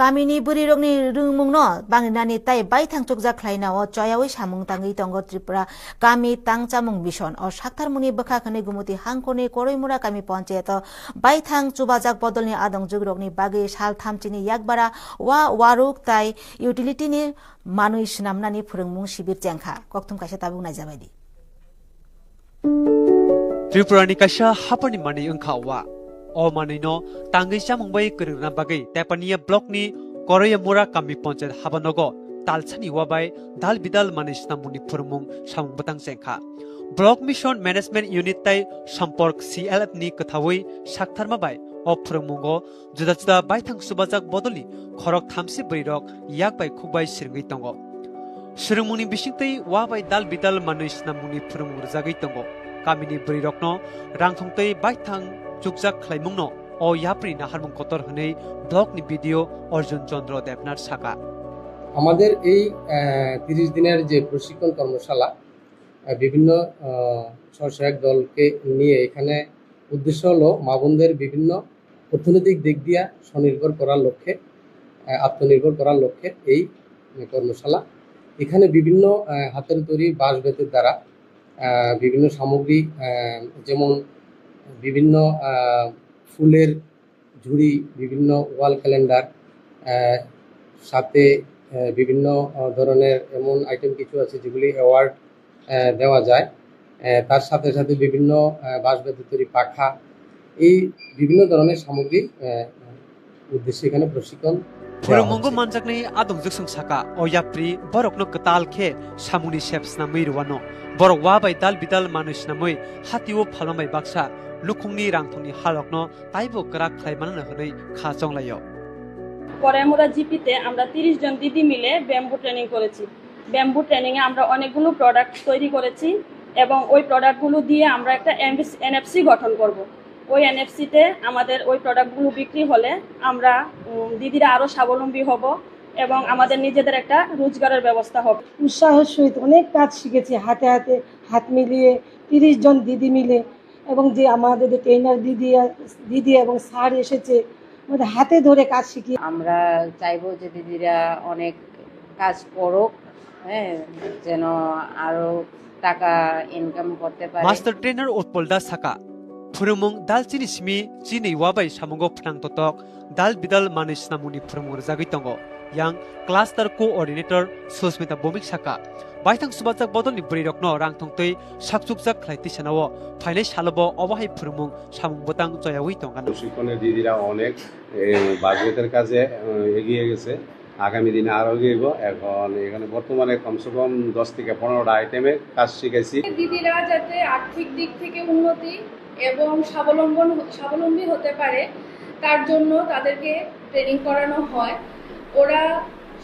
Kamini burirokni rungmungno banginani tai baithang chukjak khlaina o choyawi samung tangi tongo Tripura kami tangchamung mission o saktarmuni bokha khani gumuti hangkoni koroimura kami panchayat baithang chubajak bodolni adong jugrokni bagi sal thamchini yakbara wa waruk tai utility ni manui snamnani phurungmung sibir jengkha kokthum kaisa tabung najabaidi Tripura ni kaisa hapani mani ungkhawa o manino tangi samungbai kuruna bagai tepania block ni koroimura kami panchayat habanogo talchani wabai dal bidal manisna muni phurmung samung batang jengkha block mission management unit tai sampork CLF ni kathawi saktharma bai o phurmungo juda juda baithang subajak bodoli khorok thamsi brirok yakbai khukbai sirngai tongo sirmuni bisingtei wabai dal bidal manisna muni phurmung jagai tongo kamini brirokno rangthongtei baithang chukjak khlaimungno o yapri naharmung kotor hne blog ni video Arjun Chandra Debnath শাখা আমাদের এই 30 দিনের যে প্রশিক্ষণ কর্মশালা বিভিন্ন স্বসহায়ক দলকে নিয়ে এখানে উদ্দেশ্য হলো মা বোনদের বিভিন্ন অর্থনৈতিক দিক দিয়ে স্বনির্ভর করার লক্ষ্যে আত্মনির্ভর করার লক্ষ্যে এই কর্মশালা এখানে বিভিন্ন হাতের তৈরি বাঁশ বেতের দ্বারা বিভিন্ন সামগ্রী যেমন বিভিন্ন ফুলের ঝুড়ি বিভিন্ন ওয়াল ক্যালেন্ডার সাথে বিভিন্ন ধরনের এমন আইটেম কিছু আছে যেগুলি অ্যাওয়ার্ড দেওয়া যায় তার সাথে সাথে বিভিন্ন বাঁশ বেতের তৈরি পাখা এই বিভিন্ন ধরনের সামগ্রী উদ্দেশ্যে এখানে প্রশিক্ষণ Phurmungo manjakni adong juksung saka o yapri borokno katal khe samuni sheps na mirwano borok wa bai dal bidal manush na moi hatiwo phalomai baksa lukungni rangthongni halokno taibo krak khlaimanna hnej khachong layo পরে আমরা জিপিতে আমরা 30 জন দিদি মিলে bamboo training করেছি bamboo training এ আমরা অনেকগুলো product তৈরি করেছি এবং ওই প্রোডাক্টগুলো দিয়ে আমরা একটা এনএফসি গঠন করব ওই এনএফসি তে আমাদের ওই প্রোডাক্টগুলো বিক্রি হলে আমরা দিদিরা আরো স্বাবলম্বী হব এবং আমাদের নিজেদের একটা রোজগারের ব্যবস্থা হবে উৎসাহের সহিত অনেক কাজ শিখেছি হাতে হাতে হাত মিলিয়ে 30 জন দিদি মিলে এবং যে আমাদের ট্রেনার দিদি এবং স্যার এসেছে আমাদের হাতে ধরে কাজ শিখি আমরা চাইবো যে দিদিরা অনেক কাজ করুক হ্যাঁ যেন আরো টাকা ইনকাম করতে পারে মাস্টার ট্রেনার উৎপলদা সাকা phurumung dalchini simi chini wabai samungo phnang totok dal bidal manish namuni phurumur jagui tongo yang cluster coordinator Susmita Bomik Saka baithang subajak bodolni brirokno rangthongtei sakchukjak khlaiti sanao phainai salobo obahai phurumung samung botang joyawi tongan প্রশিক্ষণে দিদিরা অনেক বাজেটের কাজে এগিয়ে গেছে আগামী দিনে আরো এগিয়ে এখন এখানে বর্তমানে কমসে কম 10 থেকে 15টা আইটেমে কাজ শিখেছি দিদিরা যাতে আর্থিক দিক থেকে উন্নতি এবং স্বাবলম্বী হতে পারে তার জন্য তাদেরকে ট্রেনিং করানো হয় ওরা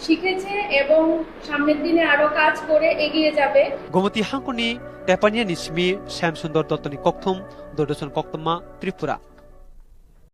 শিখেছে এবং সামনের দিনে আরো কাজ করে এগিয়ে যাবে গোমতি হাঙ্কনি তেপানিয়া নিসমি শ্যামসুন্দর দত্তনি কক্থম দর্শন কক্তমা ত্রিপুরা